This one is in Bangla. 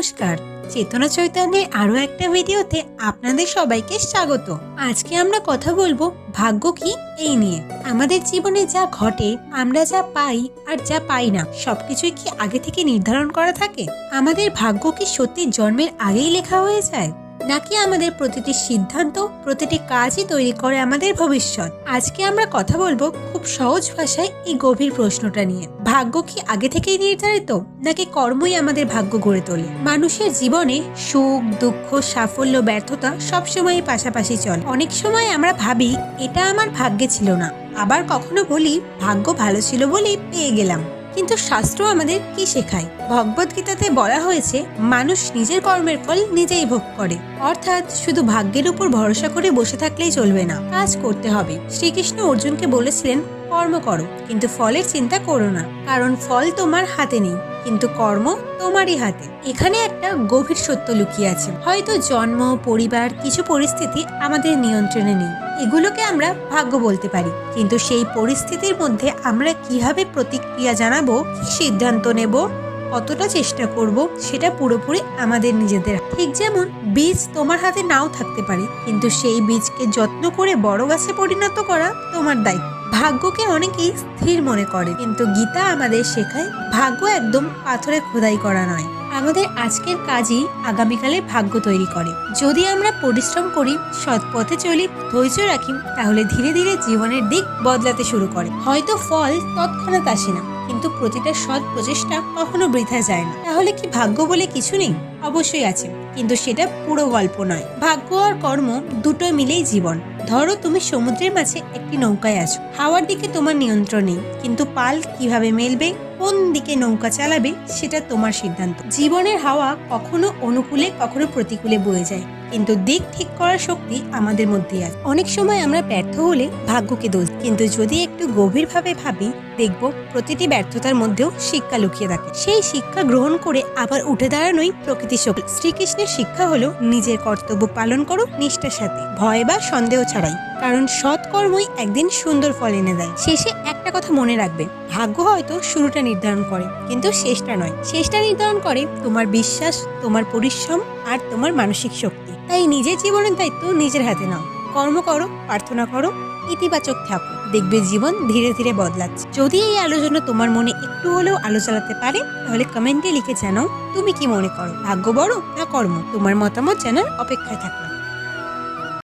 নমস্কার, চেতনা চৈতন্যের আরো একটা ভিডিওতে আপনাদের সবাইকে স্বাগত। আজকে আমরা কথা বলবো ভাগ্য কি এই নিয়ে। আমাদের জীবনে যা ঘটে, আমরা যা পাই আর যা পাই না, সবকিছুই কি আগে থেকে নির্ধারণ করা থাকে? আমাদের ভাগ্য কি সত্যি জন্মের আগেই লেখা হয়ে যায়, নাকি আমাদের প্রতিটি সিদ্ধান্ত, প্রতিটি কাজই তৈরি করে আমাদের ভবিষ্যৎ? আজকে আমরা কথা বলবো খুব সহজ ভাষায় এই গভীর প্রশ্নটা নিয়ে। ভাগ্য কি আগে থেকেই নির্ধারিত, নাকি কর্মই আমাদের ভাগ্য গড়ে তোলে? মানুষের জীবনে সুখ, দুঃখ, সাফল্য, ব্যর্থতা সবসময় পাশাপাশি চলে। অনেক সময় আমরা ভাবি এটা আমার ভাগ্যে ছিল না, আবার কখনো বলি ভাগ্য ভালো ছিল বলেই পেয়ে গেলাম। কিন্তু শাস্ত্র আমাদের কি শেখায়? ভগবদ্গীতাতে বলা হয়েছে মানুষ নিজের কর্মের ফল নিজেই ভোগ করে। অর্থাৎ শুধু ভাগ্যের উপর ভরসা করে বসে থাকলেই চলবে না, কাজ করতে হবে। শ্রীকৃষ্ণ অর্জুনকে বলেছিলেন কর্ম করো, কিন্তু ফলের চিন্তা করো না, কারণ ফল তোমার হাতে নেই, কিন্তু কর্ম তোমারই হাতে। এখানে একটা গভীর সত্য লুকিয়ে আছে। হয়তো জন্ম, পরিবার, কিছু পরিস্থিতি আমাদের নিয়ন্ত্রণে নেই, এগুলোকে আমরা ভাগ্য বলতে পারি। কিন্তু সেই পরিস্থিতির মধ্যে আমরা কিভাবে প্রতিক্রিয়া জানাবো, কি সিদ্ধান্ত নেব, কতটা চেষ্টা করব, সেটা পুরোপুরি আমাদের নিজেদের। ঠিক যেমন বীজ তোমার হাতে নাও থাকতে পারে, কিন্তু সেই বীজকে যত্ন করে বড় গাছে পরিণত করা তোমার দায়িত্ব। ভাগ্যকে অনেকেই স্থির মনে করে, কিন্তু গীতা আমাদের শেখায় ভাগ্য একদম পাথরে খোদাই করা নয়। আমাদের আজকের কাজই আগামীকালের ভাগ্য তৈরি করে। যদি আমরা পরিশ্রম করি, সৎ পথে চলি, ধৈর্য রাখি, তাহলে ধীরে ধীরে জীবনের দিক বদলাতে শুরু করে। হয়তো ফল তৎক্ষণাৎ আসে না, কিন্তু প্রতিটা সৎ প্রচেষ্টা কখনো বৃথা যায় না। তাহলে কি ভাগ্য বলে কিছু নেই? অবশ্যই আছে, কিন্তু সেটা পুরো গল্প নয়। ভাগ্য আর কর্ম দুটো মিলেই জীবন। ধরো তুমি সমুদ্রের মাঝে একটি নৌকায় আছো, হাওয়ার দিকে তোমার নিয়ন্ত্রণ নেই, কিন্তু পাল কিভাবে মেলবে, কোন দিকে নৌকা চালাবে, সেটা তোমার সিদ্ধান্ত। জীবনের হাওয়া কখনো অনুকূলে কখনো প্রতিকূলে বয়ে যায়, কিন্তু দিক ঠিক করার শক্তি আমাদের মধ্যেই আছে। অনেক সময় আমরা ব্যর্থ হলে ভাগ্যকে দোষ, কিন্তু যদি একটু গভীরভাবে ভাবি, দেখব প্রতিটি ব্যর্থতার মধ্যেও শিক্ষা লুকিয়ে থাকে। সেই শিক্ষা গ্রহণ করে আবার উঠে দাঁড়ানোই প্রকৃতির শক্তি। শ্রীকৃষ্ণের শিক্ষা হলো নিজের কর্তব্য পালন করো নিষ্ঠার সাথে, ভয় বা সন্দেহ ছাড়াই, কারণ সৎ কর্মই একদিন সুন্দর ফল এনে দেয়। শেষে একটা কথা মনে রাখবে, ভাগ্য হয়তো শুরুটা নির্ধারণ করে, কিন্তু শেষটা নয়। শেষটা নির্ধারণ করে তোমার বিশ্বাস, তোমার পরিশ্রম আর তোমার মানসিক শক্তি। তাই নিজের জীবনের দায়িত্ব নিজের হাতে নাও, কর্ম করো, প্রার্থনা করো, ইতিবাচক থাকো, দেখবে জীবন ধীরে ধীরে বদলাচ্ছে। যদি এই আলোচনা তোমার মনে একটু হলেও আলো জ্বালাতে পারে, তাহলে কমেন্টে লিখে জানাও তুমি কি মনে করো, ভাগ্য বড় না কর্ম? তোমার মতামত জানার অপেক্ষায় থাকো।